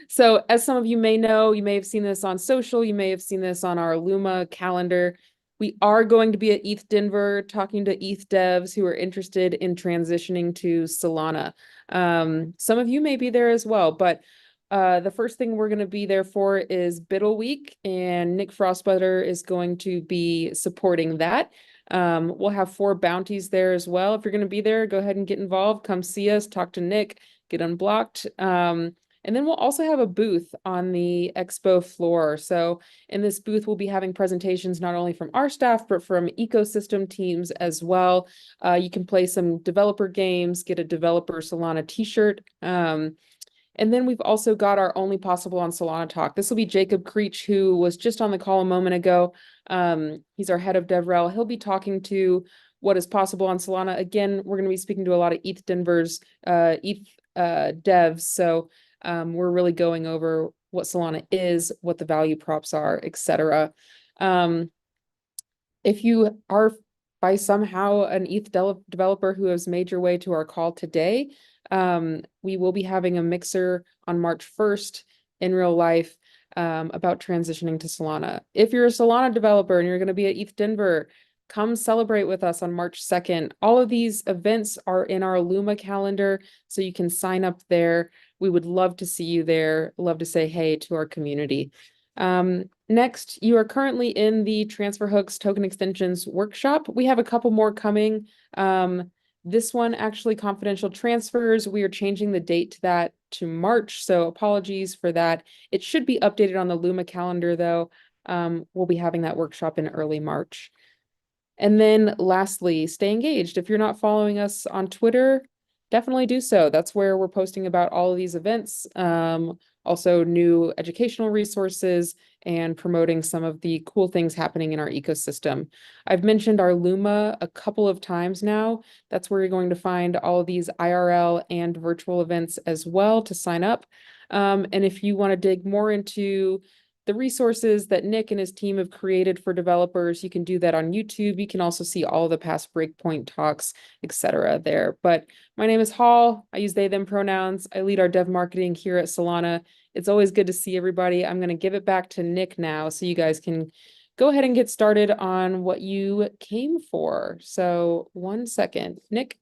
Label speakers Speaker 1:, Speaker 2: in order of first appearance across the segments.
Speaker 1: So as some of you may know, you may have seen this on social, you may have seen this on our Luma calendar. We are going to be at ETH Denver talking to ETH devs who are interested in transitioning to Solana. Some of you may be there as well, but the first thing we're going to be there for is Biddle Week, and Nick Frostbutter is going to be supporting that. We'll have 4 bounties there as well. If you're going to be there, go ahead and get involved. Come see us, talk to Nick, get unblocked. And then we'll also have a booth on the expo floor. So in this booth, we'll be having presentations not only from our staff, but from ecosystem teams as well. You can play some developer games, get a developer Solana t-shirt. And then we've also got our Only Possible on Solana talk. This will be Jacob Creech, who was just on the call a moment ago. He's our head of DevRel. He'll be talking to what is possible on Solana. Again, we're going to be speaking to a lot of ETH Denver's ETH devs. So we're really going over what Solana is, what the value props are, etc. If you are by somehow an ETH developer who has made your way to our call today, we will be having a mixer on March 1st in real life about transitioning to Solana. If you're a Solana developer and you're going to be at ETH Denver, come celebrate with us on March 2nd. All of these events are in our Luma calendar, so you can sign up there. We would love to see you there, love to say hey to our community. Next, you are currently in the Transfer Hooks Token Extensions workshop. We have a couple more coming. This one actually confidential transfers. We are changing the date to that to March, so apologies for that. It should be updated on the Luma calendar though. We'll be having that workshop in early March. And then lastly, stay engaged. If you're not following us on Twitter, definitely do so. That's where we're posting about all of these events, also new educational resources and promoting some of the cool things happening in our ecosystem. I've mentioned our Luma a couple of times now. That's where you're going to find all of these IRL and virtual events as well to sign up. And if you want to dig more into the resources that Nick and his team have created for developers, you can do that on YouTube. You can also see all the past Breakpoint talks, etc. there. But my name is Hall. I use they, them pronouns. I lead our dev marketing here at Solana. It's always good to see everybody. I'm going to give it back to Nick now so you guys can go ahead and get started on what you came for. So 1 second. Nick,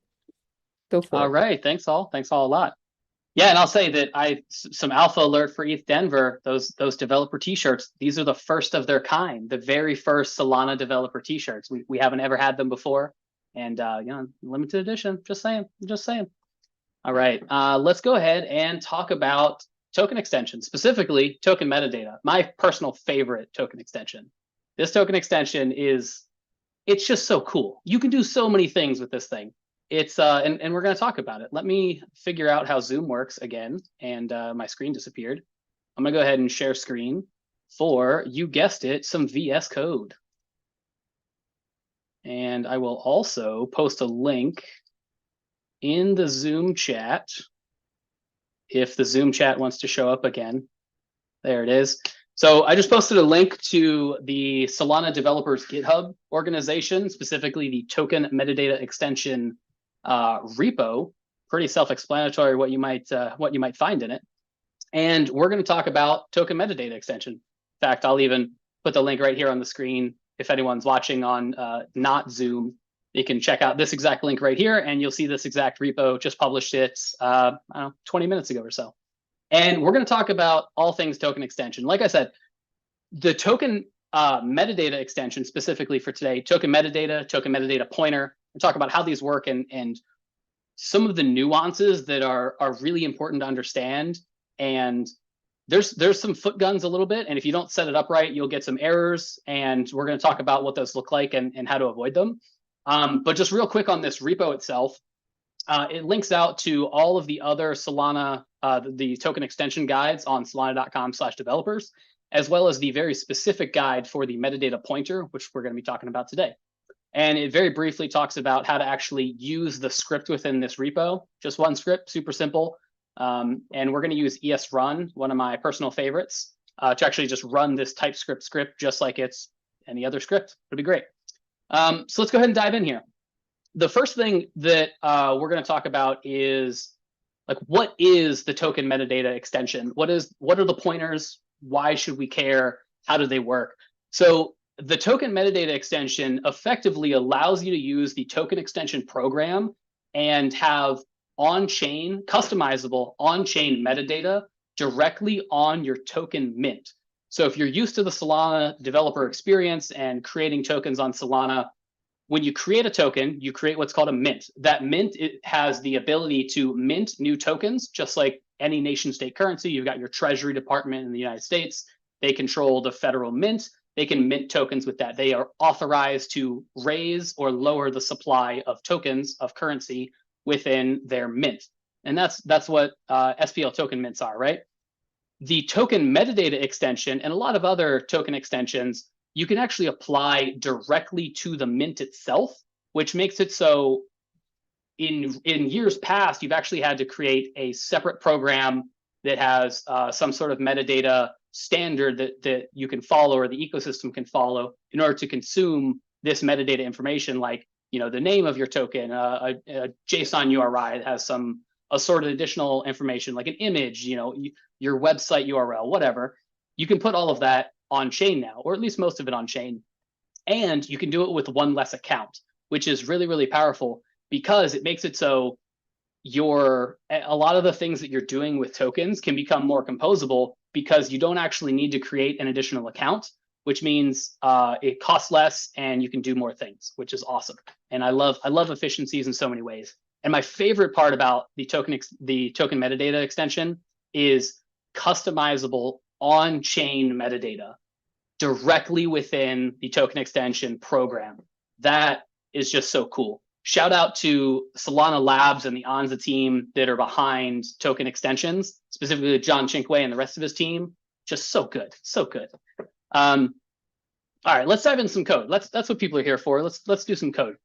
Speaker 1: go for
Speaker 2: All
Speaker 1: it.
Speaker 2: right. Thanks all. Thanks all a lot. Yeah, and I'll say that some alpha alert for ETH Denver, those developer t-shirts, these are the first of their kind, the very first Solana developer t-shirts. We haven't ever had them before. And limited edition. Just saying. All right. Let's go ahead and talk about token extension, specifically token metadata, my personal favorite token extension. This token extension it's just so cool. You can do so many things with this thing. It's and we're going to talk about it. Let me figure out how Zoom works again, and my screen disappeared. I'm going to go ahead and share screen for, you guessed it, some VS Code. And I will also post a link in the Zoom chat if the Zoom chat wants to show up again. There it is. So I just posted a link to the Solana developers GitHub organization, specifically the token metadata extension repo. Pretty self-explanatory what you might find in it. And we're going to talk about token metadata extension. In fact, I'll even put the link right here on the screen. If anyone's watching on not Zoom, you can check out this exact link right here, and you'll see this exact repo. Just published it, I don't know, 20 minutes ago or so. And we're going to talk about all things token extension. Like I said, the token metadata extension specifically for today, token metadata pointer, and talk about how these work and some of the nuances that are really important to understand. And there's some foot guns a little bit, and if you don't set it up right, you'll get some errors, and we're going to talk about what those look like and how to avoid them. But just real quick on this repo itself, it links out to all of the other Solana, the token extension guides on solana.com/developers, as well as the very specific guide for the metadata pointer, which we're going to be talking about today. And it very briefly talks about how to actually use the script within this repo. Just one script, super simple. And we're going to use ESRun, one of my personal favorites, to actually just run this TypeScript script just like it's any other script. It'll be great. So let's go ahead and dive in here. The first thing that we're going to talk about is like what is the token metadata extension? What are the pointers? Why should we care? How do they work? So the token metadata extension effectively allows you to use the token extension program and have on-chain, customizable on-chain metadata directly on your token mint. So if you're used to the Solana developer experience and creating tokens on Solana, when you create a token, you create what's called a mint. That mint, it has the ability to mint new tokens, just like any nation state currency. You've got your Treasury Department in the United States. They control the federal mint. They can mint tokens with that. They are authorized to raise or lower the supply of tokens of currency within their mint. And that's what SPL token mints are, right? The token metadata extension and a lot of other token extensions, you can actually apply directly to the mint itself, which makes it so in years past, you've actually had to create a separate program that has some sort of metadata standard that you can follow or the ecosystem can follow in order to consume this metadata information, like the name of your token, a JSON URI that has some assorted additional information, like an image, your website URL, whatever. You can put all of that on chain now, or at least most of it on chain, and you can do it with one less account, which is really, really powerful because it makes it so a lot of the things that you're doing with tokens can become more composable because you don't actually need to create an additional account, which means it costs less and you can do more things, which is awesome. And I love efficiencies in so many ways. And my favorite part about the token metadata extension is customizable on-chain metadata directly within the token extension program. That is just so cool. Shout out to Solana Labs and the Anza team that are behind token extensions, specifically John Chinkway and the rest of his team. Just so good, so good. All right, let's dive into some code. That's what people are here for. Let's do some code.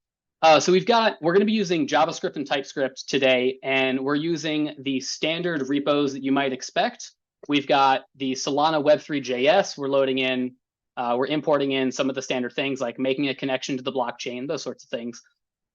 Speaker 2: So we're going to be using JavaScript and TypeScript today, and we're using the standard repos that you might expect. We've got the Solana Web3.js. We're loading in, we're importing in some of the standard things like making a connection to the blockchain, those sorts of things.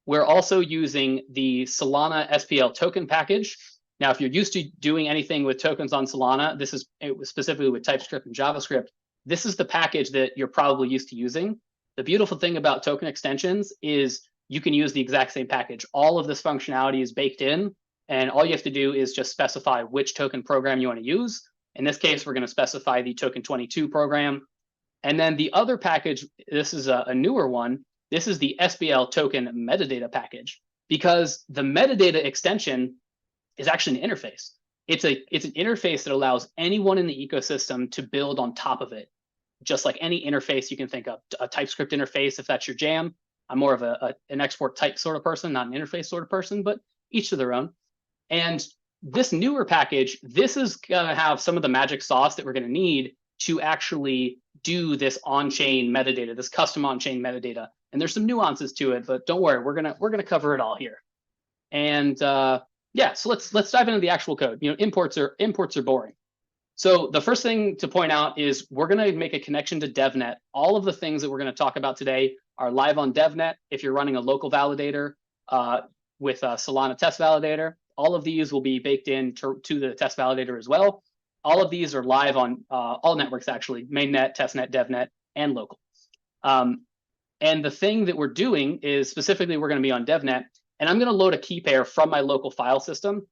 Speaker 2: We're also using the Solana SPL token package. Now, if you're used to doing anything with tokens on Solana, this is specifically with TypeScript and JavaScript. This is the package that you're probably used to using. The beautiful thing about token extensions is you can use the exact same package. All of this functionality is baked in, and all you have to do is just specify which token program you want to use. In this case, we're going to specify the token 22 program. And then the other package, this is a newer one. This is the SPL token metadata package, because the metadata extension is actually an interface. It's an interface that allows anyone in the ecosystem to build on top of it, just like any interface you can think of. A TypeScript interface, if that's your jam. I'm more of an export type sort of person, not an interface sort of person, but each to their own. And this newer package, this is going to have some of the magic sauce that we're going to need to actually do this on-chain metadata, this custom on-chain metadata. And there's some nuances to it, but don't worry, we're gonna cover it all here. And yeah, so let's dive into the actual code. Imports are boring. So the first thing to point out is we're gonna make a connection to DevNet. All of the things that we're gonna talk about today are live on DevNet. If you're running a local validator with a Solana test validator, all of these will be baked in to the test validator as well. All of these are live on all networks, actually, mainnet, testnet, DevNet, and local. And the thing that we're doing is specifically we're going to be on DevNet, and I'm going to load a key pair from my local file system.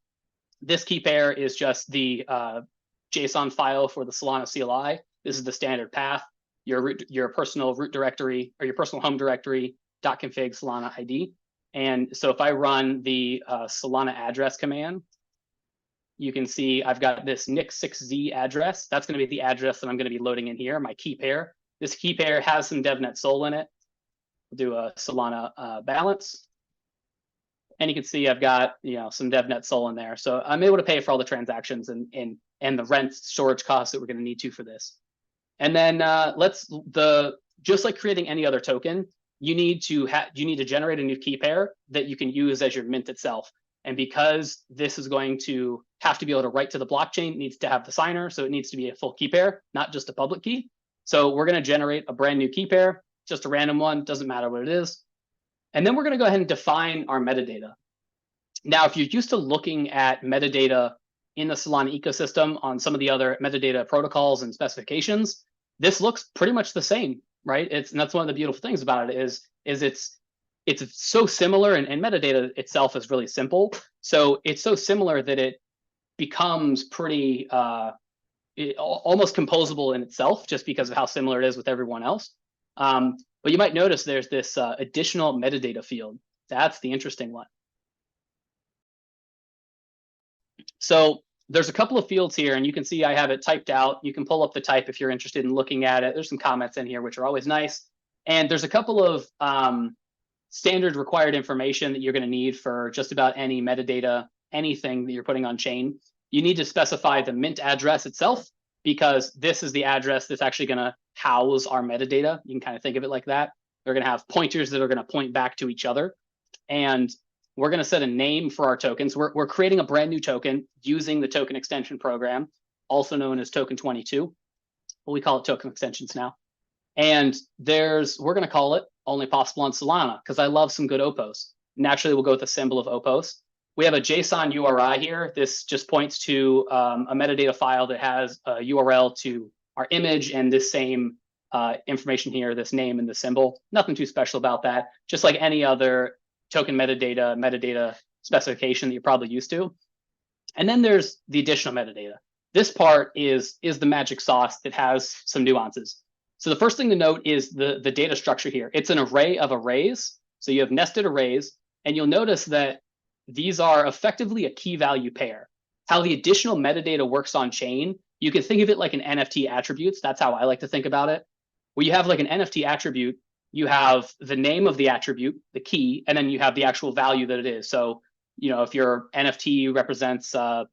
Speaker 2: This key pair is just the JSON file for the Solana CLI. This is the standard path, your personal root directory or your personal home directory .config Solana ID. And so if I run the Solana address command, you can see I've got this NIC6Z address. That's going to be the address that I'm going to be loading in here, my key pair. This key pair has some DevNet Sol in it. We'll do a Solana balance. And you can see I've got some DevNet Sol in there. So I'm able to pay for all the transactions and the rent storage costs that we're going to need to for this. And then just like creating any other token, you need to generate a new key pair that you can use as your mint itself. And because this is going to have to be able to write to the blockchain, it needs to have the signer. So it needs to be a full key pair, not just a public key. So we're going to generate a brand new key pair, just a random one, doesn't matter what it is. And then we're going to go ahead and define our metadata. Now, if you're used to looking at metadata in the Solana ecosystem on some of the other metadata protocols and specifications, this looks pretty much the same, right? And that's one of the beautiful things about it is it's so similar, and metadata itself is really simple. So it's so similar that it becomes pretty almost composable in itself, just because of how similar it is with everyone else. But you might notice there's this additional metadata field. That's the interesting one. So there's a couple of fields here, and you can see I have it typed out. You can pull up the type if you're interested in looking at it. There's some comments in here, which are always nice. And there's a couple of standard required information that you're going to need for just about any metadata, anything that you're putting on chain. You need to specify the mint address itself, because this is the address that's actually going to house our metadata. You can kind of think of it like that. They're going to have pointers that are going to point back to each other. And we're going to set a name for our tokens. We're creating a brand new token using the token extension program, also known as token 22. But we call it token extensions now. And we're going to call it only possible on Solana, because I love some good opos. Naturally, we'll go with the symbol of opos. We have a JSON URI here. This just points to a metadata file that has a URL to our image and this same information here, this name and the symbol. Nothing too special about that. Just like any other token metadata specification that you're probably used to. And then there's the additional metadata. This part is the magic sauce that has some nuances. So the first thing to note is the data structure here. It's an array of arrays. So you have nested arrays, and you'll notice that these are effectively a key value pair. How the additional metadata works on chain, you can think of it like an NFT attributes. That's how I like to think about it. Where you have like an NFT attribute, you have the name of the attribute, the key, and then you have the actual value that it is. So, if your NFT represents a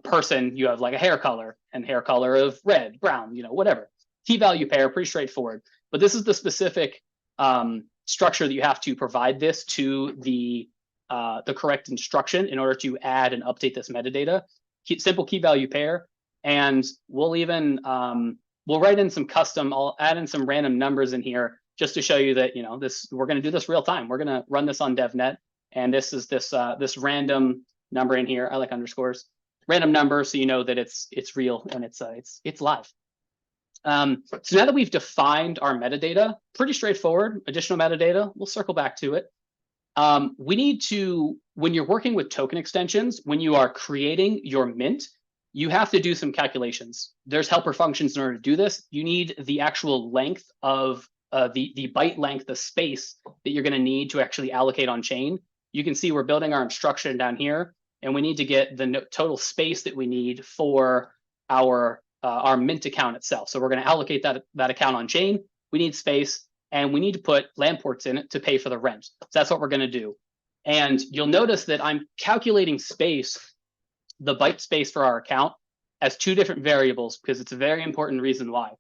Speaker 2: person, you have like a hair color and hair color of red, brown, whatever. Key value pair, pretty straightforward. But this is the specific structure that you have to provide this to the correct instruction in order to add and update this metadata. Simple key value pair, and we'll even we'll write in some custom. I'll add in some random numbers in here just to show you that we're going to do this real time. We're going to run this on DevNet, and this is this random number in here. I like underscores. Random number, so you know that it's real and it's live. So now that we've defined our metadata, pretty straightforward. Additional metadata, we'll circle back to it. We need to, when you're working with token extensions, when you are creating your mint, you have to do some calculations. There's helper functions in order to do this. You need the actual length of the byte length, the space that you're going to need to actually allocate on chain. You can see we're building our instruction down here, and we need to get the total space that we need for our mint account itself. So we're going to allocate that account on chain. We need space, and we need to put land ports in it to pay for the rent. So that's what we're going to do. And you'll notice that I'm calculating space, the byte space for our account, as two different variables, because it's a very important reason why.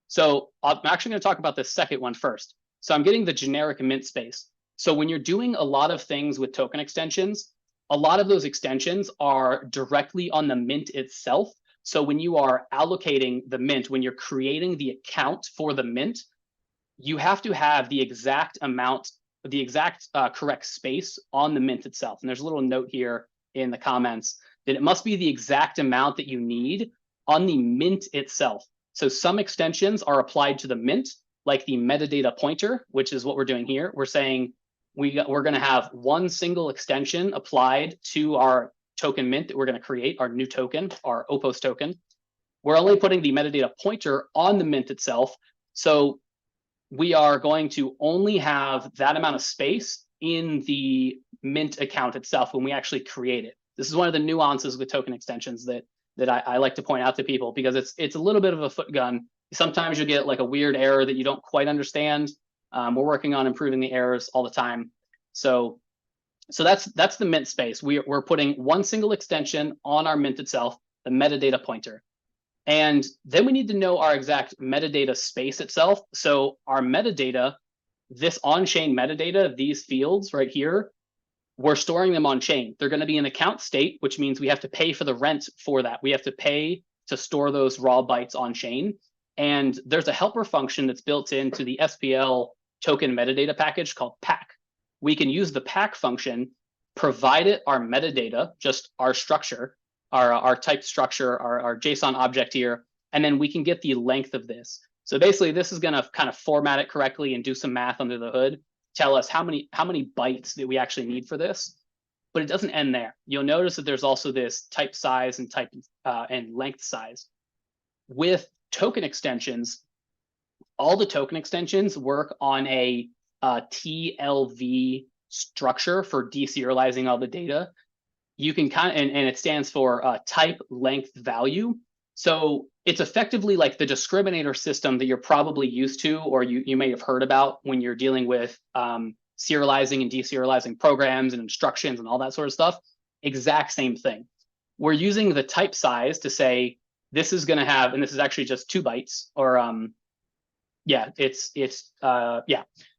Speaker 2: So I'm actually going to talk about the second one first. So I'm getting the generic mint space. So when you're doing a lot of things with token extensions, a lot of those extensions are directly on the mint itself. So when you are allocating the mint, when you're creating the account for the mint, you have to have the exact amount, the exact correct space on the mint itself. And there's a little note here in the comments that it must be the exact amount that you need on the mint itself. So some extensions are applied to the mint, like the metadata pointer, which is what we're doing here. We're saying we're going to have one single extension applied to our token mint that we're going to create, our new token, our Opos token. We're only putting the metadata pointer on the mint itself. So we are going to only have that amount of space in the mint account itself when we actually create it. This is one of the nuances with token extensions that I like to point out to people, because it's a little bit of a foot gun. Sometimes you get like a weird error that you don't quite understand. We're working on improving the errors all the time. So that's the mint space. We're putting one single extension on our mint itself, the metadata pointer. And then we need to know our exact metadata space itself. So our metadata, this on-chain metadata, these fields right here, we're storing them on chain. They're going to be in account state, which means we have to pay for the rent for that. We have to pay to store those raw bytes on chain. And there's a helper function that's built into the SPL token metadata package called pack. We can use the pack function provide it our metadata, just our structure, our type structure, our JSON object here, and then we can get the length of this. So basically, this is going to kind of format it correctly and do some math under the hood, tell us how many bytes that we actually need for this. But it doesn't end there. You'll notice that there's also this type size and type and length size. With token extensions, all the token extensions work on a TLV structure for deserializing all the data. You can kind of, and it stands for type length value. So it's effectively like the discriminator system that you're probably used to, or you may have heard about when you're dealing with serializing and deserializing programs and instructions and all that sort of stuff. Exact same thing. We're using the type size to say this is going to have, and this is actually just 2 bytes, or yeah.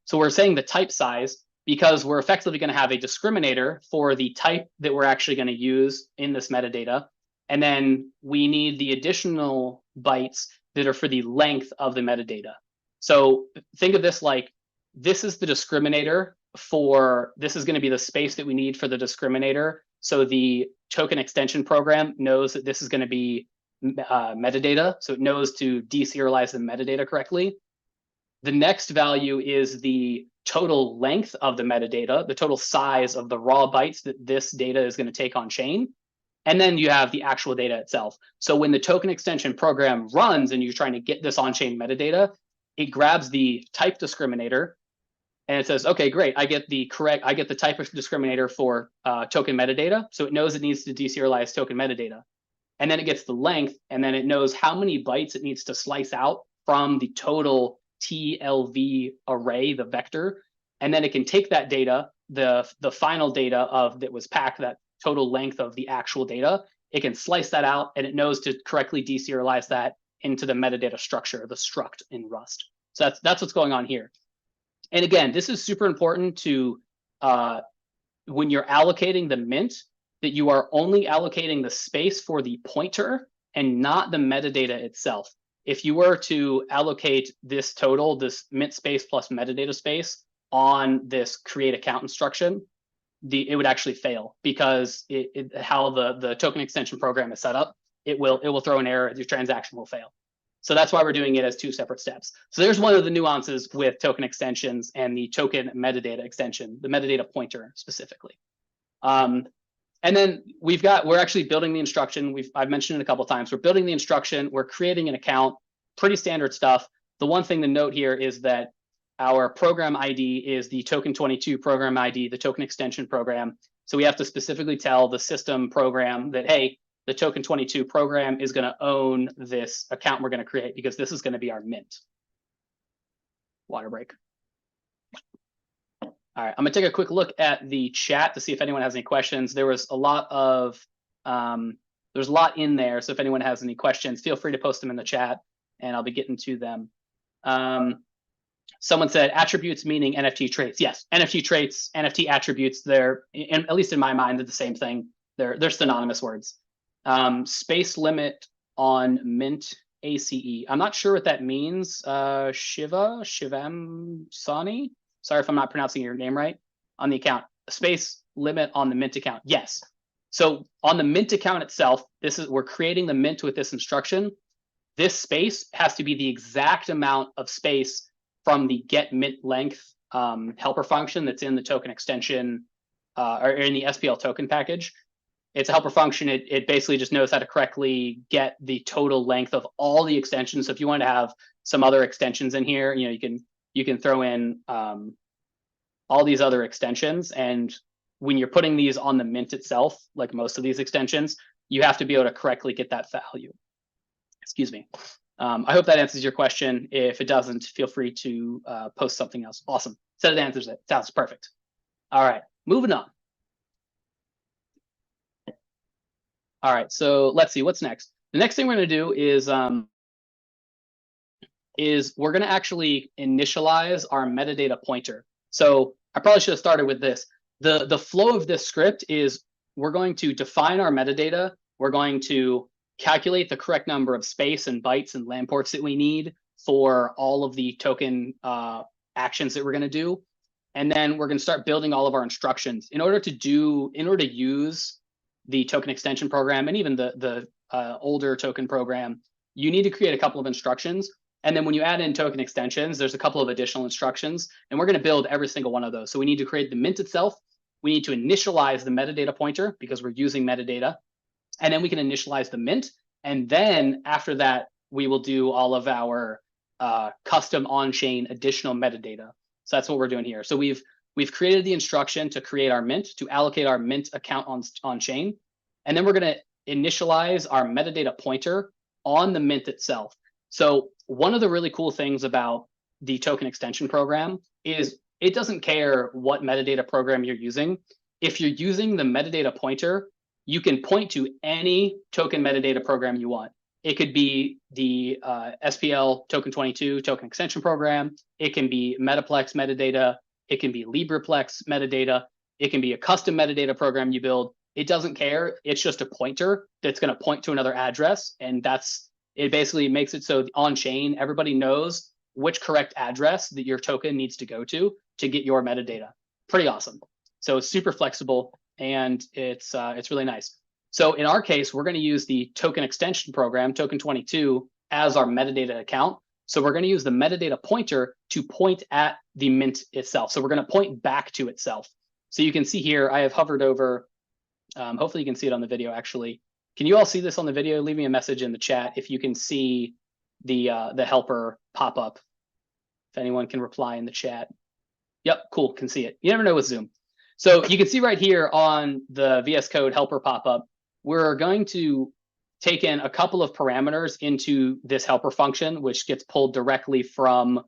Speaker 2: So we're saying the type size because we're effectively going to have a discriminator for the type that we're actually going to use in this metadata. And then we need the additional bytes that are for the length of the metadata. So think of this like, this is the discriminator for, this is going to be the space that we need for the discriminator. So the token extension program knows that this is going to be metadata. So it knows to deserialize the metadata correctly. The next value is the total length of the metadata, the total size of the raw bytes that this data is going to take on chain. And then you have the actual data itself. So when the token extension program runs and you're trying to get this on-chain metadata, it grabs the type discriminator and it says, okay, great, I get the type of discriminator for token metadata. So it knows it needs to deserialize token metadata. And then it gets the length, and then it knows how many bytes it needs to slice out from the total TLV array, the vector. And then it can take that data, the final data of that was packed, that total length of the actual data, it can slice that out, and it knows to correctly deserialize that into the metadata structure, the struct in Rust. So that's what's going on here. And again, this is super important to when you're allocating the mint, that you are only allocating the space for the pointer and not the metadata itself. If you were to allocate this total, this mint space plus metadata space on this create account instruction, it would actually fail because how the token extension program is set up, it will throw an error, your transaction will fail. So that's why we're doing it as 2 separate steps. So there's one of the nuances with token extensions and the token metadata extension, the metadata pointer specifically. And then we're actually building the instruction. I've mentioned it a couple of times. We're building the instruction. We're creating an account. Pretty standard stuff. The one thing to note here is that our program ID is the token 22 program ID, the token extension program. So we have to specifically tell the system program that, hey, the token 22 program is going to own this account we're going to create because this is going to be our mint. Water break. All right, I'm going to take a quick look at the chat to see if anyone has any questions. There was a lot of, there's a lot in there. So if anyone has any questions, feel free to post them in the chat and I'll be getting to them. Someone said attributes meaning NFT traits. Yes, NFT traits, NFT attributes, they're, at least in my mind, they're the same thing. They're synonymous words. Space limit on mint ACE. I'm not sure what that means. Shivam Sani. Sorry if I'm not pronouncing your name right. On the account, space limit on the mint account. Yes. So on the mint account itself, we're creating the mint with this instruction. This space has to be the exact amount of space from the get mint length helper function that's in the token extension or in the SPL token package. It's a helper function. It basically just knows how to correctly get the total length of all the extensions. So if you want to have some other extensions in here, you can throw in all these other extensions. And when you're putting these on the mint itself, like most of these extensions, you have to be able to correctly get that value. Excuse me. I hope that answers your question. If it doesn't, feel free to post something else. Awesome. So it answers it. Sounds perfect. All right, moving on. All right, so let's see what's next. The next thing we're going to do is we're going to actually initialize our metadata pointer. So I probably should have started with this. The flow of this script is we're going to define our metadata. We're going to calculate the correct number of space and bytes and land ports that we need for all of the token actions that we're going to do. And then we're going to start building all of our instructions in order to use the token extension program and even the older token program. You need to create a couple of instructions. And then when you add in token extensions, there's a couple of additional instructions, and we're going to build every single one of those. So we need to create the mint itself. We need to initialize the metadata pointer because we're using metadata. And then we can initialize the mint. And then after that, we will do all of our custom on-chain additional metadata. So that's what we're doing here. So we've created the instruction to create our mint, to allocate our mint account on chain. And then we're going to initialize our metadata pointer on the mint itself. So one of the really cool things about the token extension program is it doesn't care what metadata program you're using. If you're using the metadata pointer, you can point to any token metadata program you want. It could be the SPL token 22 token extension program. It can be Metaplex metadata. It can be LibrePlex metadata. It can be a custom metadata program you build. It doesn't care. It's just a pointer that's going to point to another address. And it basically makes it so on chain, everybody knows which correct address that your token needs to go to get your metadata. Pretty awesome. So it's super flexible and it's really nice. So in our case, we're going to use the token extension program, token 22, as our metadata account. So we're going to use the metadata pointer to point at the mint itself. So we're going to point back to itself. So you can see here, I have hovered over, hopefully you can see it on the video actually. Can you all see this on the video? Leave me a message in the chat if you can see the helper pop up. If anyone can reply in the chat. Yep, cool, can see it. You never know with Zoom. So you can see right here on the VS Code helper pop-up, we're going to take in a couple of parameters into this helper function, which gets pulled directly from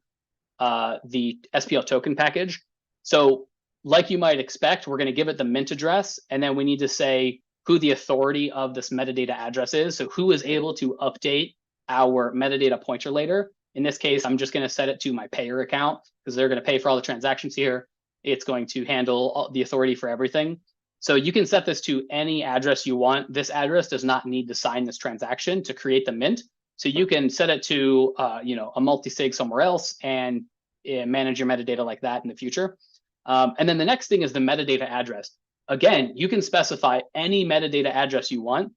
Speaker 2: the SPL token package. So like you might expect, we're going to give it the mint address, and then we need to say who the authority of this metadata address is. So who is able to update our metadata pointer later. In this case, I'm just going to set it to my payer account because they're going to pay for all the transactions here. It's going to handle the authority for everything. So you can set this to any address you want. This address does not need to sign this transaction to create the mint. So you can set it to a multi-sig somewhere else and manage your metadata like that in the future. And then the next thing is the metadata address. Again, you can specify any metadata address you want.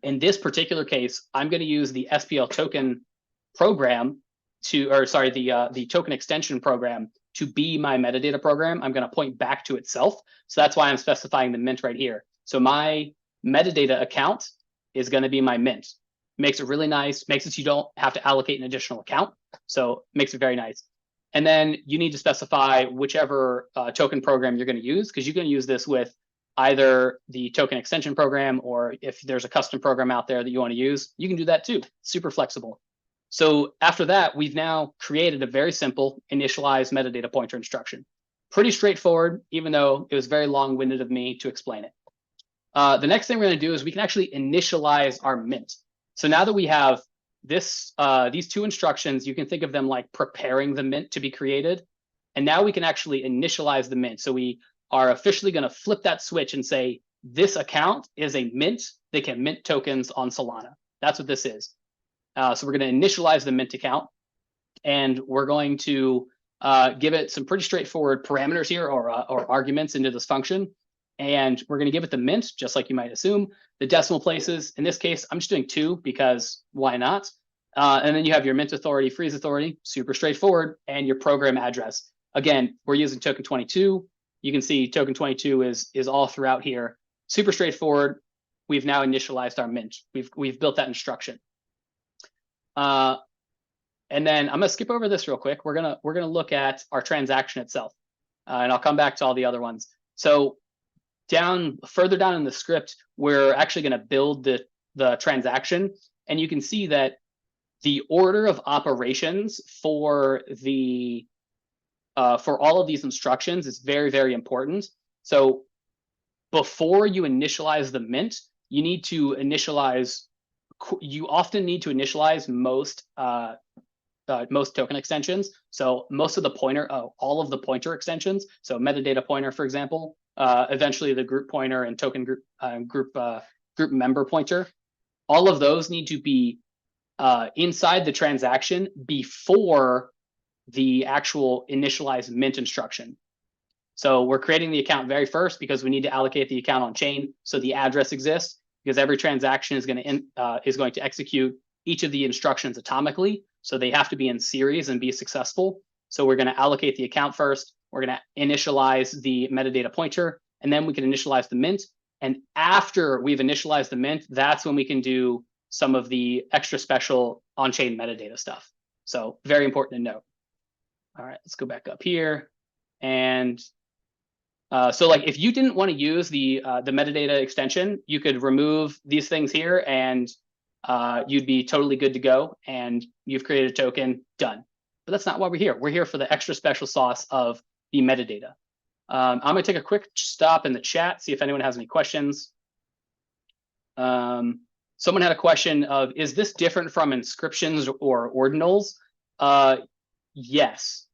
Speaker 2: In this particular case, I'm going to use the SPL token program the token extension program to be my metadata program. I'm going to point back to itself. So that's why I'm specifying the mint right here. So my metadata account is going to be my mint. Makes it really nice, makes it so you don't have to allocate an additional account. So makes it very nice. And then you need to specify whichever token program you're going to use, because you can use this with either the token extension program, or if there's a custom program out there that you want to use, you can do that too. Super flexible. So after that, we've now created a very simple initialize metadata pointer instruction. Pretty straightforward, even though it was very long-winded of me to explain it. The next thing we're going to do is we can actually initialize our mint. So now that we have these two instructions, you can think of them like preparing the mint to be created. And now we can actually initialize the mint. So we are officially going to flip that switch and say, this account is a mint that can mint tokens on Solana. That's what this is. So we're going to initialize the mint account, and we're going to give it some pretty straightforward parameters here, or arguments into this function. And we're going to give it the mint, just like you might assume. The decimal places, in this case, I'm just doing 2 because why not? And then you have your mint authority, freeze authority, super straightforward, and your program address. Again, we're using token 22. You can see token 22 is all throughout here. Super straightforward. We've now initialized our mint. We've built that instruction. And then I'm gonna skip over this real quick. We're gonna look at our transaction itself, and I'll come back to all the other ones. So further down in the script, we're actually gonna build the transaction, and you can see that the order of operations for all of these instructions is very, very important. So before you initialize the mint, you often need to initialize most token extensions. So most of the all of the pointer extensions. So metadata pointer, for example, eventually the group pointer and token group member pointer. All of those need to be inside the transaction before the actual initialize mint instruction. So we're creating the account very first because we need to allocate the account on chain so the address exists, because every transaction is going to execute each of the instructions atomically. So they have to be in series and be successful. So we're going to allocate the account first. We're going to initialize the metadata pointer, and then we can initialize the mint. And after we've initialized the mint, that's when we can do some of the extra special on-chain metadata stuff. So very important to note. All right, let's go back up here. And so like if you didn't want to use the metadata extension, you could remove these things here and you'd be totally good to go, and you've created a token, done. But that's not why we're here. We're here for the extra special sauce of the metadata. I'm going to take a quick stop in the chat, see if anyone has any questions. Someone had a question of, is this different from inscriptions or ordinals? Yes.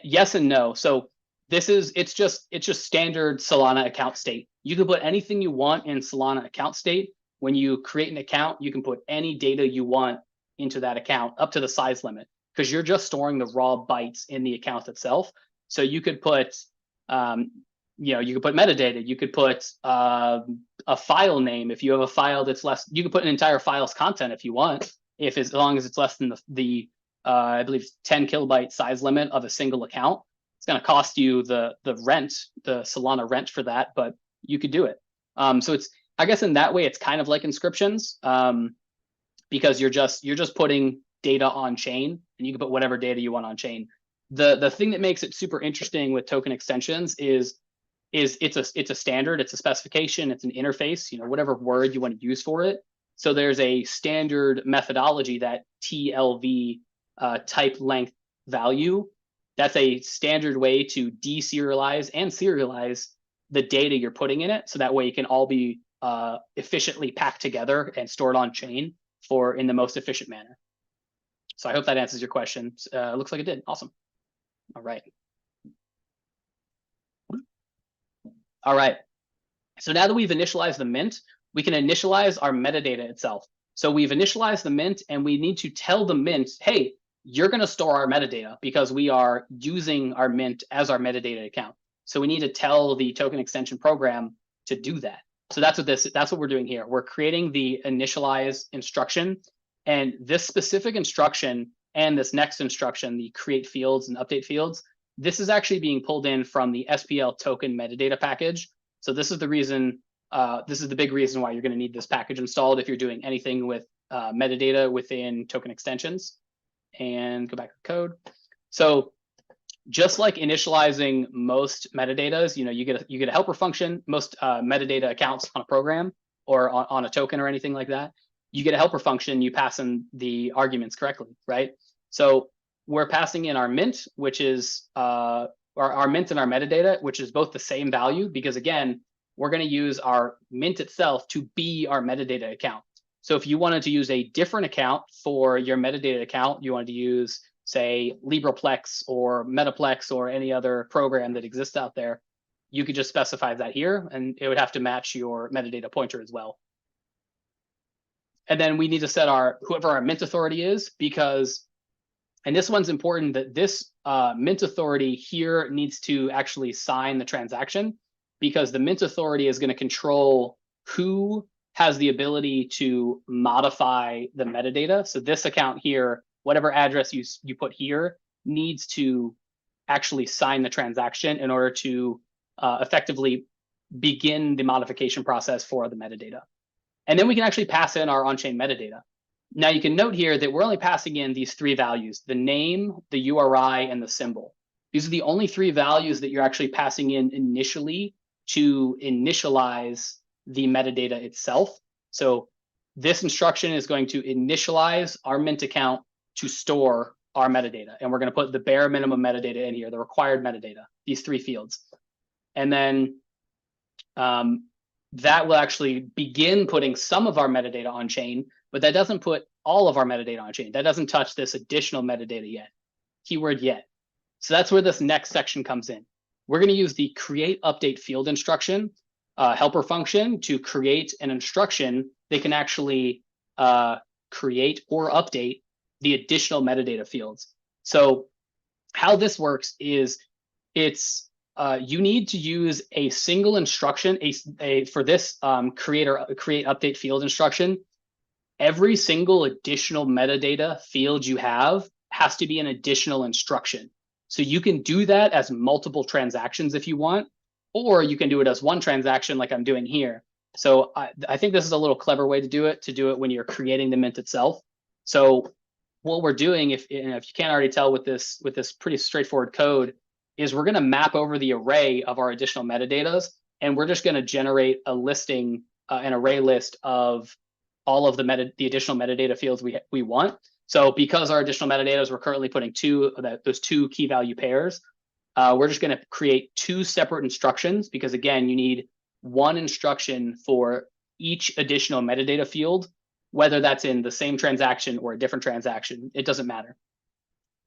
Speaker 2: Yes and no. So it's just standard Solana account state. You can put anything you want in Solana account state. When you create an account, you can put any data you want into that account up to the size limit, because you're just storing the raw bytes in the account itself. So you could put, you could put metadata. You could put a file name. If you have a file that's less, you can put an entire file's content if you want, as long as it's less than the I believe 10 kilobyte size limit of a single account. It's going to cost you the rent, the Solana rent for that, but you could do it. So it's, I guess in that way, it's kind of like inscriptions, because you're just putting data on chain, and you can put whatever data you want on chain. The thing that makes it super interesting with token extensions is it's a standard, it's a specification, it's an interface, whatever word you want to use for it. So there's a standard methodology, that TLV type length value. That's a standard way to deserialize and serialize the data you're putting in it, so that way it can all be efficiently packed together and stored on chain in the most efficient manner. So I hope that answers your question. Looks like it did. Awesome. All right. All right. So now that we've initialized the mint, we can initialize our metadata itself. So we've initialized the mint, and we need to tell the mint, hey, you're going to store our metadata, because we are using our mint as our metadata account. So we need to tell the token extension program to do that. So that's what we're doing here. We're creating the initialize instruction, and this specific instruction and this next instruction, the create fields and update fields, this is actually being pulled in from the SPL token metadata package. So this is the reason, this is the big reason why you're going to need this package installed if you're doing anything with metadata within token extensions. And go back to the code. So just like initializing most metadatas, you get a helper function. Most metadata accounts on a program or on a token or anything like that, you get a helper function. You pass in the arguments correctly, right? So we're passing in our mint, which is our mint and our metadata, which is both the same value, because again, we're going to use our mint itself to be our metadata account. So if you wanted to use a different account for your metadata account, you wanted to use, say, LibrePlex or Metaplex or any other program that exists out there, you could just specify that here, and it would have to match your metadata pointer as well. And then we need to set whoever our mint authority is, because, and this one's important, that this mint authority here needs to actually sign the transaction, because the mint authority is going to control who has the ability to modify the metadata. So this account here, whatever address you put here, needs to actually sign the transaction in order to effectively begin the modification process for the metadata. And then we can actually pass in our on-chain metadata. Now you can note here that we're only passing in these three values: the name, the URI, and the symbol. These are the only three values that you're actually passing in initially to initialize the metadata itself. So this instruction is going to initialize our mint account to store our metadata. And we're going to put the bare minimum metadata in here, the required metadata, these three fields. And then that will actually begin putting some of our metadata on chain, but that doesn't put all of our metadata on chain. That doesn't touch this additional metadata yet, keyword yet. So that's where this next section comes in. We're going to use the create update field instruction helper function to create an instruction that can actually create or update the additional metadata fields. So how this works is it's you need to use a single instruction, for this create update field instruction. Every single additional metadata field you have has to be an additional instruction. So you can do that as multiple transactions if you want, or you can do it as one transaction like I'm doing here. So I think this is a little clever way to do it when you're creating the mint itself. So what we're doing, if you can't already tell with this pretty straightforward code, is we're going to map over the array of our additional metadatas, and we're just going to generate a listing, an array list of all of the additional metadata fields we want. So because our additional metadata, we're currently putting those two key value pairs, we're just going to create two separate instructions, because again, you need one instruction for each additional metadata field, whether that's in the same transaction or a different transaction, it doesn't matter.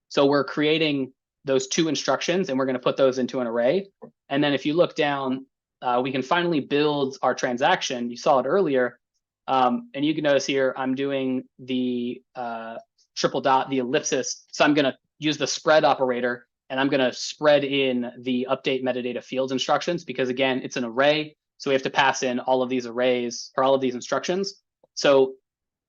Speaker 2: So we're creating those two instructions, and we're going to put those into an array. And then if you look down, we can finally build our transaction. You saw it earlier. And you can notice here, I'm doing the triple dot, the ellipsis. So I'm going to use the spread operator, and I'm going to spread in the update metadata fields instructions, because again, it's an array. So we have to pass in all of these arrays, or all of these instructions. So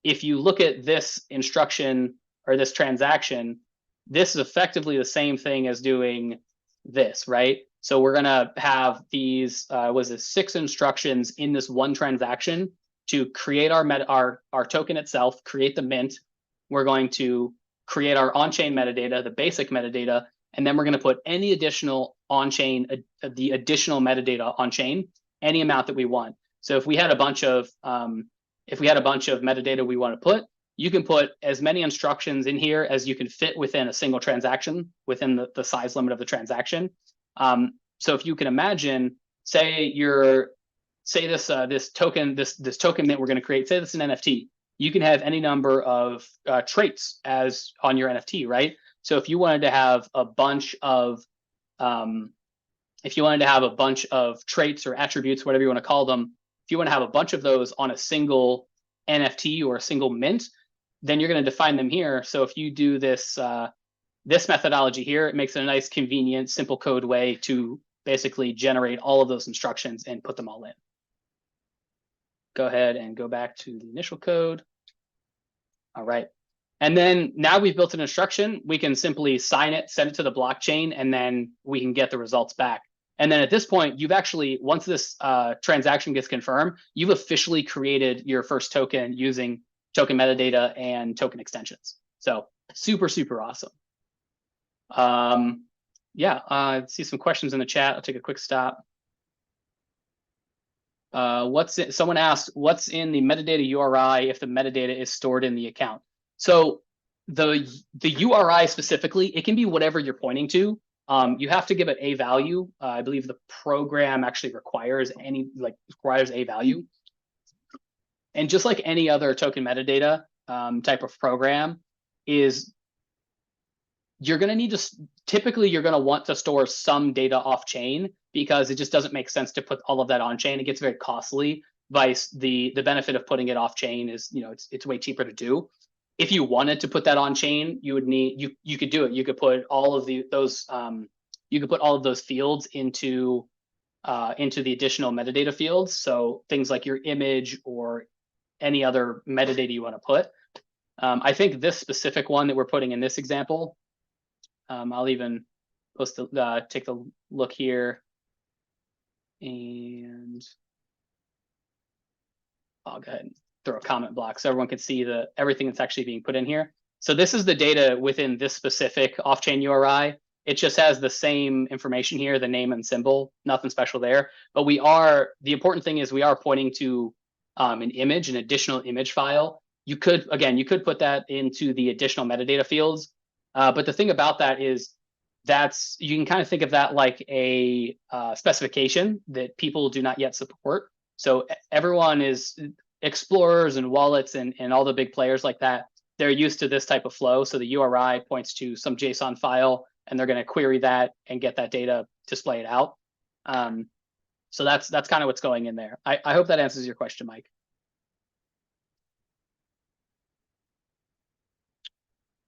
Speaker 2: if you look at this instruction or this transaction, this is effectively the same thing as doing this, right? So we're going to have these, was it 6 instructions in this one transaction to create our token itself, create the mint. We're going to create our on-chain metadata, the basic metadata, and then we're going to put any additional on-chain, the additional metadata on-chain, any amount that we want. So if we had a bunch of metadata we want to put, you can put as many instructions in here as you can fit within a single transaction, within the size limit of the transaction. So if you can imagine, say this token that we're going to create, say this is an NFT, you can have any number of traits as on your NFT, right? So if you wanted to have a bunch of traits or attributes, whatever you want to call them, if you want to have a bunch of those on a single NFT or a single mint, then you're going to define them here. So if you do this methodology here, it makes it a nice, convenient, simple code way to basically generate all of those instructions and put them all in. Go ahead and go back to the initial code. All right. And then now we've built an instruction, we can simply sign it, send it to the blockchain, and then we can get the results back. And then at this point, you've actually, once this transaction gets confirmed, you've officially created your first token using token metadata and token extensions. So super, super awesome. Yeah, I see some questions in the chat. I'll take a quick stop. Someone asked, what's in the metadata URI if the metadata is stored in the account? So the URI specifically, it can be whatever you're pointing to. You have to give it a value. I believe the program actually requires a value. And just like any other token metadata type of program, you're going to need to, typically you're going to want to store some data off chain, because it just doesn't make sense to put all of that on chain. It gets very costly. Vice the benefit of putting it off chain is, it's way cheaper to do. If you wanted to put that on chain, you would need, you could do it. You could put all of those fields into the additional metadata fields. So things like your image or any other metadata you want to put. I think this specific one that we're putting in this example, I'll even take a look here, and I'll go ahead and throw a comment block so everyone can see everything that's actually being put in here. So this is the data within this specific off-chain URI. It just has the same information here, the name and symbol, nothing special there. But the important thing is we are pointing to an additional image file. You could put that into the additional metadata fields. But the thing about that is you can kind of think of that like a specification that people do not yet support. So everyone is explorers and wallets and all the big players like that. They're used to this type of flow. So the URI points to some JSON file, and they're going to query that and get that data, display it out. So that's kind of what's going in there. I hope that answers your question, Mike.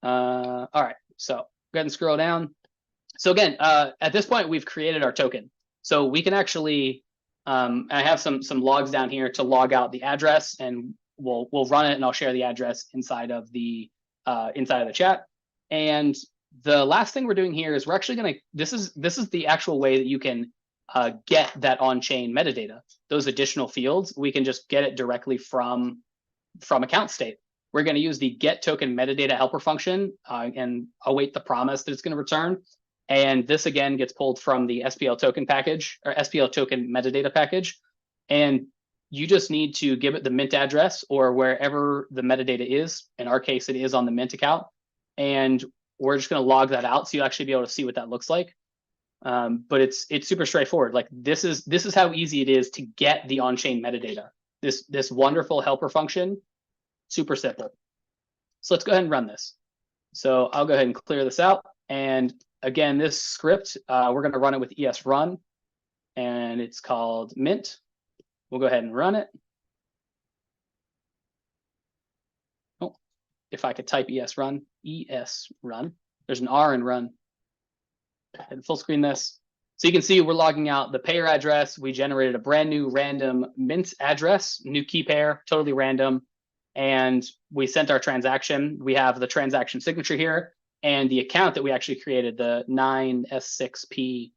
Speaker 2: All right, so go ahead and scroll down. So again, at this point, we've created our token. So we can actually, I have some logs down here to log out the address, and we'll run it, and I'll share the address inside of the chat. And the last thing we're doing here is we're actually going to, this is the actual way that you can get that on-chain metadata. Those additional fields, we can just get it directly from account state. We're going to use the get token metadata helper function and await the promise that it's going to return. And this again gets pulled from the SPL token package, or SPL token metadata package. And you just need to give it the mint address or wherever the metadata is. In our case, it is on the mint account. And we're just going to log that out, so you'll actually be able to see what that looks like. But it's super straightforward. Like this is how easy it is to get the on-chain metadata. This wonderful helper function, super simple. So let's go ahead and run this. So I'll go ahead and clear this out. And again, this script, we're going to run it with ES_run, and it's called mint. We'll go ahead and run it. Oh, if I could type ES_run, ES_run. There's an R in run. And full screen this. So you can see we're logging out the payer address. We generated a brand new random mint address, new key pair, totally random. And we sent our transaction. We have the transaction signature here and the account that we actually created, the 9S6P.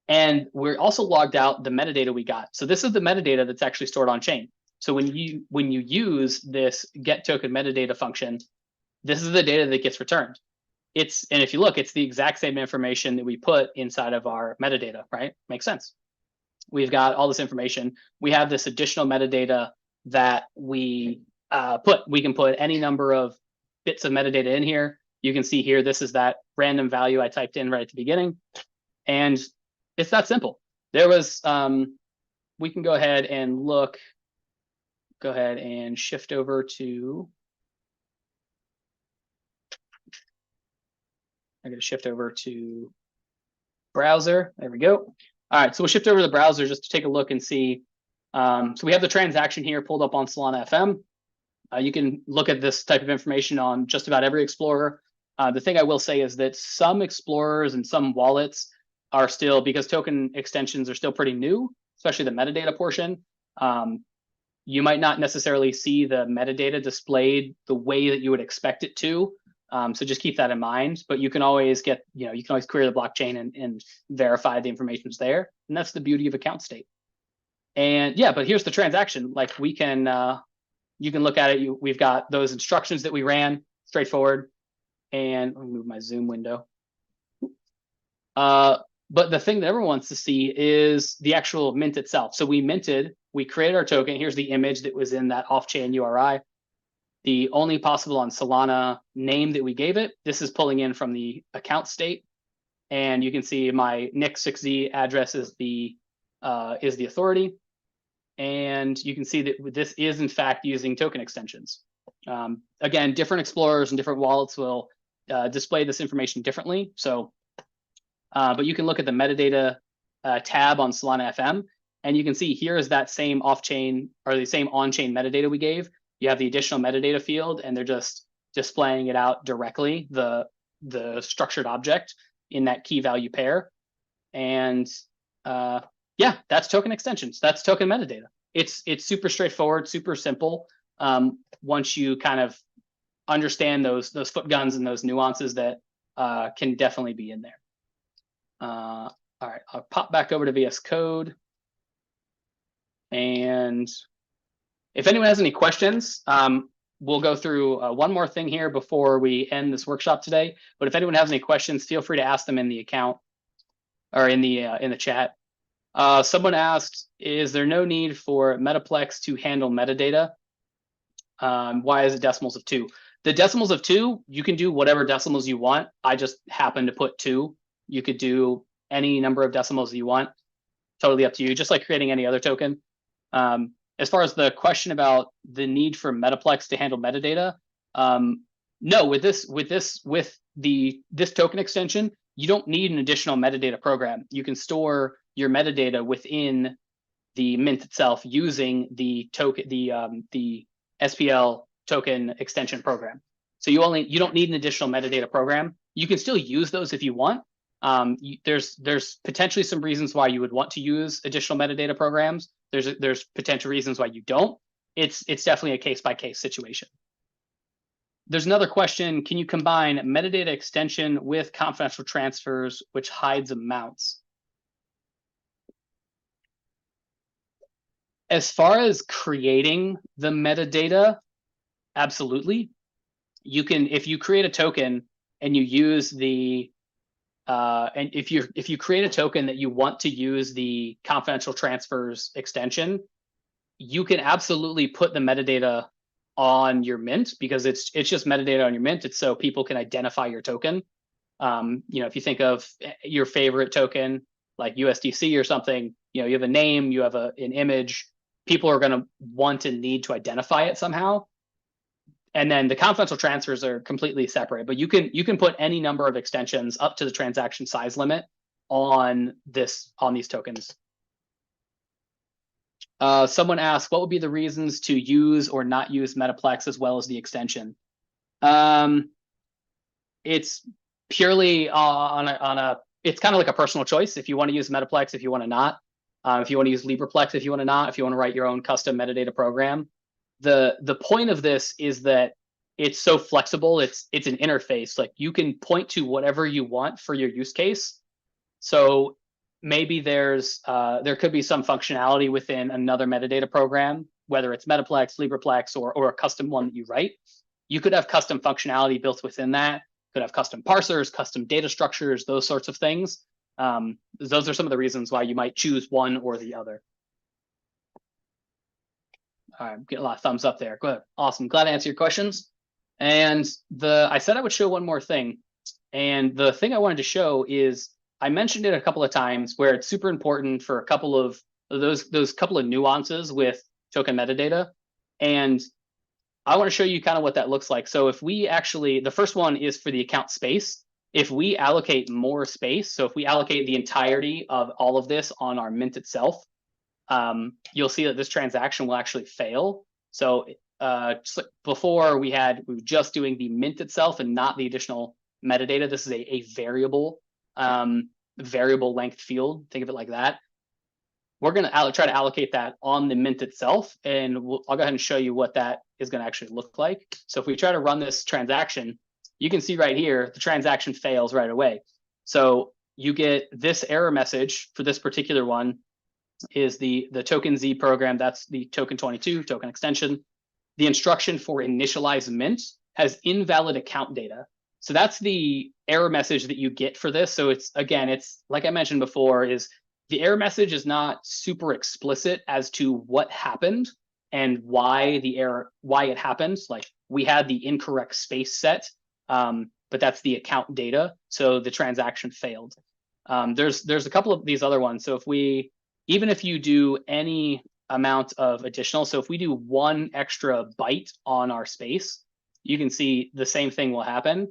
Speaker 2: And we're also logged out the metadata we got. So this is the metadata that's actually stored on chain. So when you use this get token metadata function, this is the data that gets returned. And if you look, it's the exact same information that we put inside of our metadata, right? Makes sense. We've got all this information. We have this additional metadata that we we can put any number of bits of metadata in here. You can see here, this is that random value I typed in right at the beginning. And it's that simple. There was, we can go ahead and look, go ahead and shift over to, I'm going to shift over to browser. There we go. All right, so we'll shift over to the browser just to take a look and see. So we have the transaction here pulled up on Solana FM. You can look at this type of information on just about every explorer. The thing I will say is that some explorers and some wallets are still, because token extensions are still pretty new, especially the metadata portion, you might not necessarily see the metadata displayed the way that you would expect it to. So just keep that in mind. But you can always get, you can always query the blockchain and verify the information's there. And that's the beauty of account state. And yeah, but here's the transaction. Like we can, you can look at it. We've got those instructions that we ran, straightforward. And let me move my Zoom window. But the thing that everyone wants to see is the actual mint itself. So we created our token. Here's the image that was in that off-chain URI. The only possible on Solana name that we gave it. This is pulling in from the account state. And you can see my NIC6Z address is the authority. And you can see that this is in fact using token extensions. Again, different explorers and different wallets will display this information differently. So, but you can look at the metadata tab on Solana FM, and you can see here is that same off-chain or the same on-chain metadata we gave. You have the additional metadata field, and they're just displaying it out directly, the structured object in that key value pair. And yeah, that's token extensions. That's token metadata. It's super straightforward, super simple. Once you kind of understand those foot guns and those nuances that can definitely be in there. All right, I'll pop back over to VS Code. And if anyone has any questions, we'll go through one more thing here before we end this workshop today. But if anyone has any questions, feel free to ask them in the account or in the chat. Someone asked, is there no need for Metaplex to handle metadata? Why is it decimals of 2? The decimals of 2, you can do whatever decimals you want. I just happen to put 2. You could do any number of decimals that you want. Totally up to you, just like creating any other token. As far as the question about the need for Metaplex to handle metadata, no, with this token extension, you don't need an additional metadata program. You can store your metadata within the mint itself using the token, the SPL token extension program. So you don't need an additional metadata program. You can still use those if you want, There's potentially some reasons why you would want to use additional metadata programs. There's potential reasons why you don't. It's definitely a case-by-case situation. There's another question. Can you combine metadata extension with confidential transfers, which hides amounts? As far as creating the metadata, absolutely. You can, if you create a token and you use the and if you create a token that you want to use the confidential transfers extension, you can absolutely put the metadata on your mint, because it's just metadata on your mint. It's so people can identify your token. If you think of your favorite token like USDC or something, you have a name, you have an image. People are going to want and need to identify it somehow. And then the confidential transfers are completely separate, but you can put any number of extensions up to the transaction size limit on these tokens. Someone asked, what would be the reasons to use or not use Metaplex as well as the extension? It's purely it's kind of like a personal choice. If you want to use Metaplex, if you want to not, if you want to use LibrePlex, if you want to not, if you want to write your own custom metadata program. The point of this is that it's so flexible. It's an interface. Like, you can point to whatever you want for your use case. So maybe there could be some functionality within another metadata program, whether it's Metaplex, LibrePlex, or a custom one that you write. You could have custom functionality built within that. Could have custom parsers, custom data structures, those sorts of things. Those are some of the reasons why you might choose one or the other. All right, I'm getting a lot of thumbs up there. Good, awesome. Glad to answer your questions. And I said I would show one more thing. And the thing I wanted to show is, I mentioned it a couple of times, where it's super important for a couple of those couple of nuances with token metadata. And I want to show you kind of what that looks like. So if we actually, the first one is for the account space. If we allocate more space, so if we allocate the entirety of all of this on our mint itself, you'll see that this transaction will actually fail. So just like before, we were just doing the mint itself and not the additional metadata. This is a variable length field. Think of it like that. We're going to try to allocate that on the mint itself, and I'll go ahead and show you what that is going to actually look like. So if we try to run this transaction, you can see right here, the transaction fails right away. So you get this error message for this particular one is the token Z program. That's the token 22 token extension. The instruction for initialize mint has invalid account data. So that's the error message that you get for this. So it's like I mentioned before, is the error message is not super explicit as to what happened and why it happened. Like, we had the incorrect space set, but that's the account data. So the transaction failed. There's a couple of these other ones. So even if you do any amount of additional, so if we do one extra byte on our space, you can see the same thing will happen.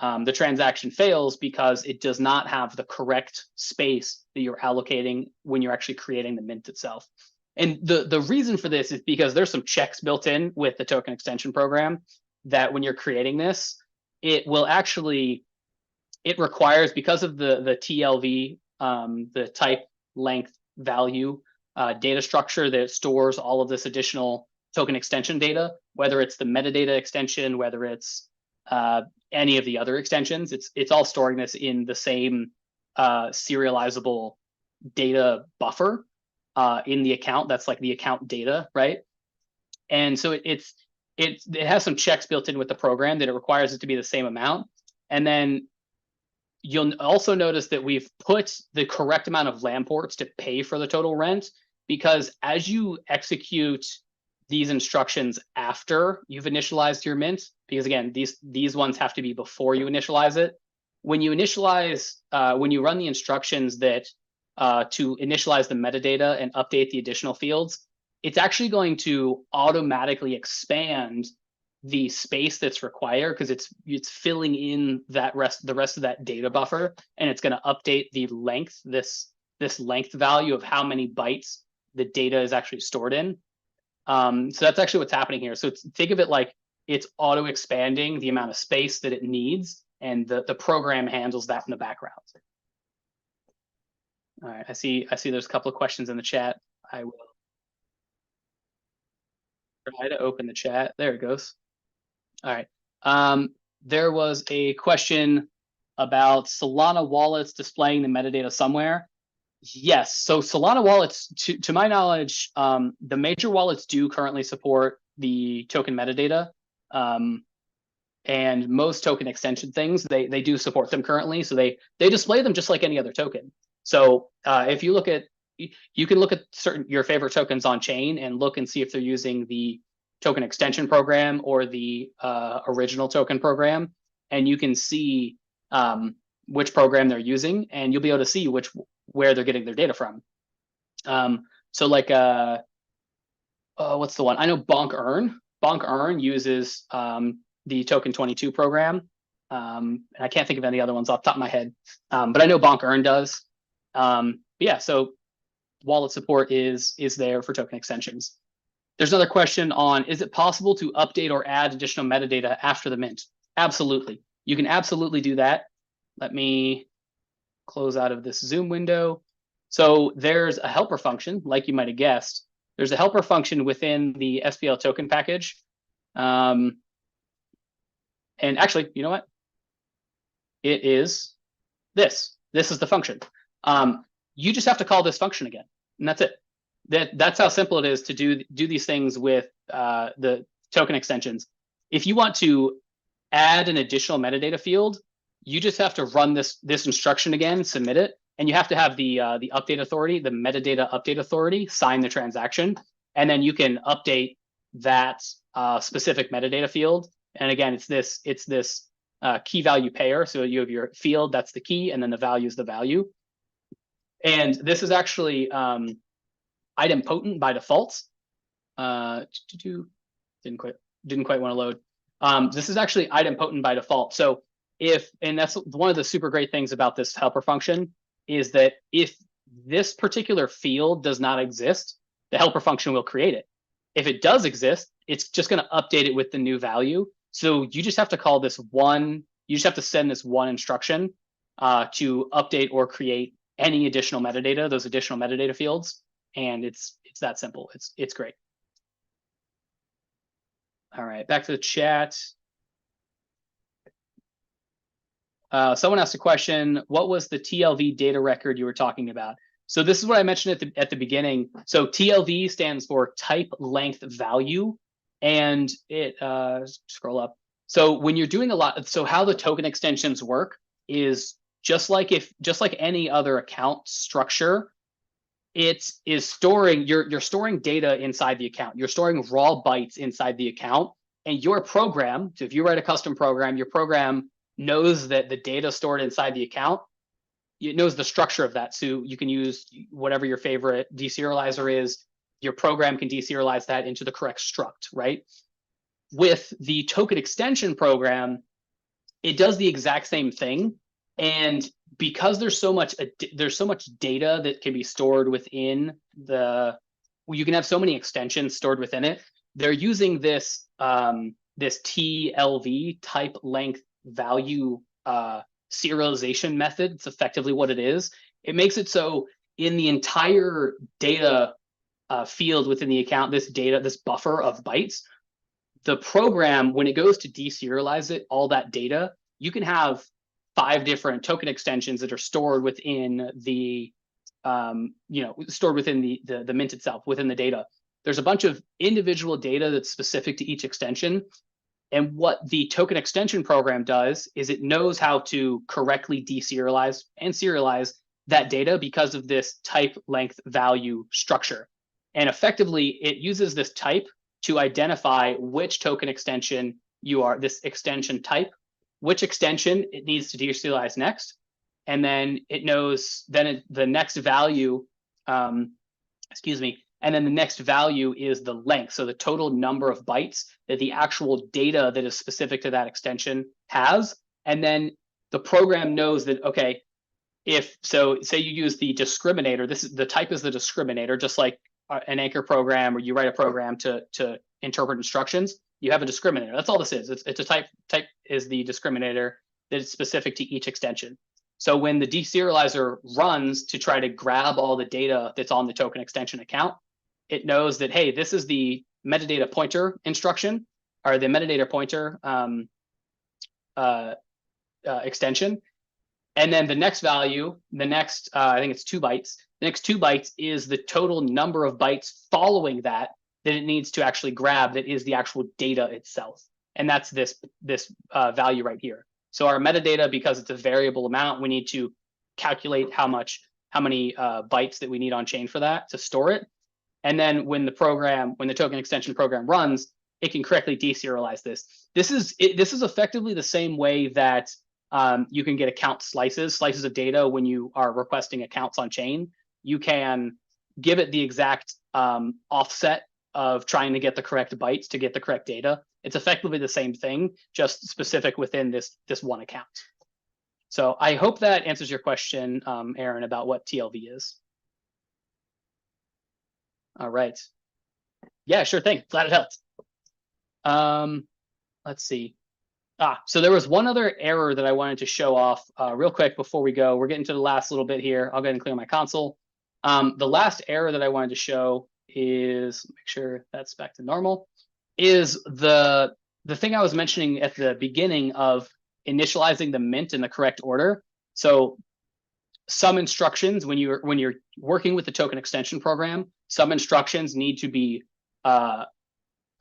Speaker 2: The transaction fails because it does not have the correct space that you're allocating when you're actually creating the mint itself. And the reason for this is because there's some checks built in with the token extension program that when you're creating this, it requires, because of the TLV, the type length value data structure that stores all of this additional token extension data, whether it's the metadata extension, whether it's any of the other extensions, it's all storing this in the same serializable data buffer in the account. That's like the account data, right? And so it has some checks built in with the program that it requires it to be the same amount. And then you'll also notice that we've put the correct amount of LAN ports to pay for the total rent, because as you execute these instructions after you've initialized your mint, because again, these ones have to be before you initialize it. When you initialize, when you run the instructions that to initialize the metadata and update the additional fields, it's actually going to automatically expand the space that's required, because it's filling in the rest of that data buffer, and it's going to update the length, this length value of how many bytes the data is actually stored in. So that's actually what's happening here. So think of it like it's auto expanding the amount of space that it needs, and the program handles that in the background. All right, I see there's a couple of questions in the chat. I will try to open the chat. There it goes. All right. There was a question about Solana wallets displaying the metadata somewhere. Yes. So Solana wallets, to my knowledge, the major wallets do currently support the token metadata. And most token extension things, they do support them currently. So they display them just like any other token. So if you look at, you can look at your favorite tokens on chain and look and see if they're using the token extension program or the original token program, and you can see which program they're using, and you'll be able to see where they're getting their data from. So like what's the one? I know Bonk Earn uses the token 22 program. And I can't think of any other ones off the top of my head, but I know Bonk Earn does. Yeah, so wallet support is there for token extensions. There's another question on, is it possible to update or add additional metadata after the mint? Absolutely. You can absolutely do that. Let me close out of this Zoom window. So there's a helper function, like you might have guessed. There's a helper function within the SPL token package. And actually, you know what? It is this. This is the function. You just have to call this function again, and that's it. That's how simple it is to do these things with the token extensions. If you want to add an additional metadata field, you just have to run this instruction again, submit it, and you have to have the update authority, the metadata update authority, sign the transaction, and then you can update that specific metadata field. And again, it's this key value pair. So you have your field, that's the key, and then the value is the value. And this is actually idempotent by default. Didn't quite want to load. This is actually idempotent by default. So and that's one of the super great things about this helper function, is that if this particular field does not exist, the helper function will create it. If it does exist, it's just going to update it with the new value. So you just have to call this one, you just have to send this one instruction to update or create any additional metadata, those additional metadata fields. And it's that simple. It's great. All right, back to the chat. Someone asked a question, what was the TLV data record you were talking about? So this is what I mentioned at the beginning. So TLV stands for type length value, and it scroll up. So when you're doing a lot, so how the token extensions work is just like any other account structure, it is storing, you're storing data inside the account. You're storing raw bytes inside the account, and your program, so if you write a custom program, your program knows that the data stored inside the account, it knows the structure of that. So you can use whatever your favorite deserializer is. Your program can deserialize that into the correct struct, right? With the token extension program, it does the exact same thing. And because there's so much data that can be stored within you can have so many extensions stored within it. They're using this this TLV, type length value serialization method. It's effectively what it is. It makes it so in the entire data field within the account, this buffer of bytes, the program, when it goes to deserialize it, all that data, you can have 5 different token extensions that are stored within the stored within the mint itself, within the data. There's a bunch of individual data that's specific to each extension. And what the token extension program does is it knows how to correctly deserialize and serialize that data because of this type length value structure. And effectively, it uses this type to identify which token extension this extension type, which extension it needs to deserialize next. And then it knows the next value, and then the next value is the length. So the total number of bytes that the actual data that is specific to that extension has. And then the program knows that, okay, say you use the discriminator, the type is the discriminator, just like an anchor program, or you write a program to interpret instructions, you have a discriminator. That's all this is. It's a type is the discriminator that is specific to each extension. So when the deserializer runs to try to grab all the data that's on the token extension account, it knows that, hey, this is the metadata pointer instruction, or the metadata pointer extension. And then the next value, the next, I think it's 2 bytes. The next 2 bytes is the total number of bytes following that it needs to actually grab, that is the actual data itself. And that's this value right here. So our metadata, because it's a variable amount, we need to calculate how many bytes that we need on chain for that to store it. And then when the token extension program runs, it can correctly deserialize this. This is effectively the same way that you can get account slices of data when you are requesting accounts on chain. You can give it the exact offset of trying to get the correct bytes to get the correct data. It's effectively the same thing, just specific within this one account. So I hope that answers your question, Aaron, about what TLV is. All right. Yeah, sure thing. Glad it helped. Let's see. So there was one other error that I wanted to show off real quick before we go. We're getting to the last little bit here. I'll go ahead and clear my console. The last error that I wanted to show is, make sure that's back to normal, is the thing I was mentioning at the beginning of initializing the mint in the correct order. So some instructions, when you're working with the token extension program, some instructions need to be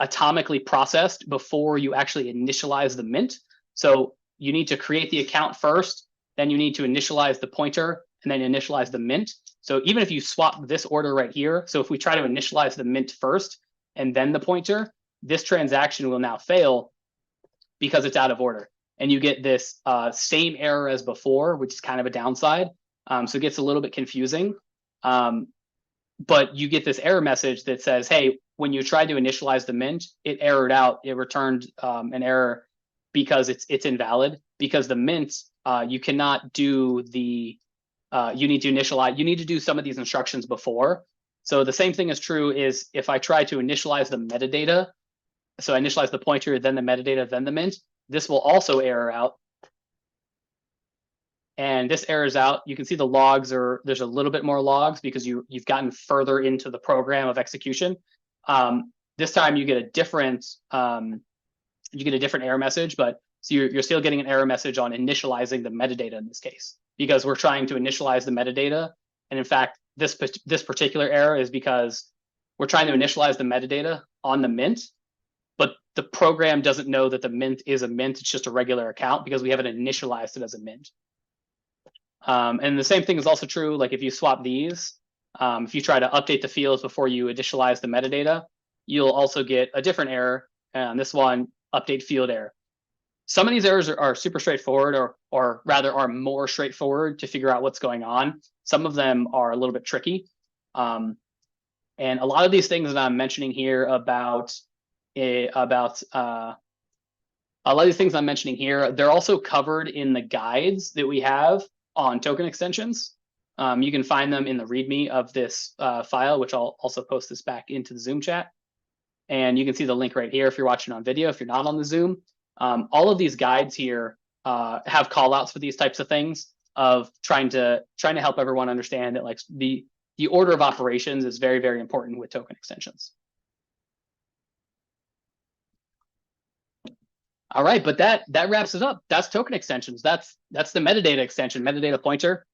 Speaker 2: atomically processed before you actually initialize the mint. So you need to create the account first, then you need to initialize the pointer, and then initialize the mint. So even if you swap this order right here, so if we try to initialize the mint first and then the pointer, this transaction will now fail because it's out of order. And you get this same error as before, which is kind of a downside. So it gets a little bit confusing. But you get this error message that says, hey, when you tried to initialize the mint, it errored out. It returned an error because it's invalid, because the mint, you cannot do the, you need to initialize, you need to do some of these instructions before. So the same thing is true is if I try to initialize the metadata, so I initialize the pointer, then the metadata, then the mint, this will also error out. And this errors out. You can see the logs there's a little bit more logs because you've gotten further into the program of execution. This time you get a different error message, but so you're still getting an error message on initializing the metadata in this case, because we're trying to initialize the metadata. And in fact, this particular error is because we're trying to initialize the metadata on the mint, but the program doesn't know that the mint is a mint. It's just a regular account because we haven't initialized it as a mint. And the same thing is also true, like if you swap these, if you try to update the fields before you initialize the metadata, you'll also get a different error. And this one, update field error. Some of these errors are super straightforward, or rather are more straightforward to figure out what's going on. Some of them are a little bit tricky. And a lot of these things that I'm mentioning here they're also covered in the guides that we have on token extensions. You can find them in the README of this file, which I'll also post this back into the Zoom chat. And you can see the link right here if you're watching on video, if you're not on the Zoom. All of these guides here have call outs for these types of things, of trying to help everyone understand that like the order of operations is very, very important with token extensions. All right, but that wraps it up. That's token extensions. That's the metadata extension, metadata pointer.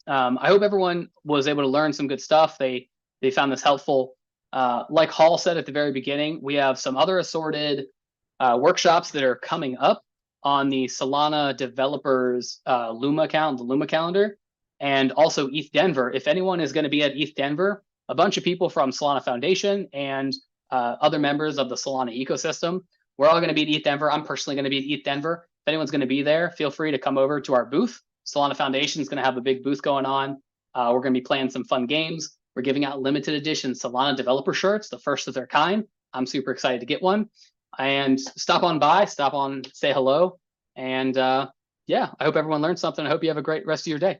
Speaker 2: I hope everyone was able to learn some good stuff. They found this helpful. Like Hall said at the very beginning, we have some other assorted workshops that are coming up on the Solana developers Luma account, the Luma calendar, and also ETH Denver. If anyone is going to be at ETH Denver, a bunch of people from Solana Foundation and other members of the Solana ecosystem, we're all going to be at ETH Denver. I'm personally going to be at ETH Denver. If anyone's going to be there, feel free to come over to our booth. Solana Foundation is going to have a big booth going on. We're going to be playing some fun games. We're giving out limited edition Solana developer shirts, the first of their kind. I'm super excited to get one. And stop on by, say hello. And yeah, I hope everyone learned something. I hope you have a great rest of your day.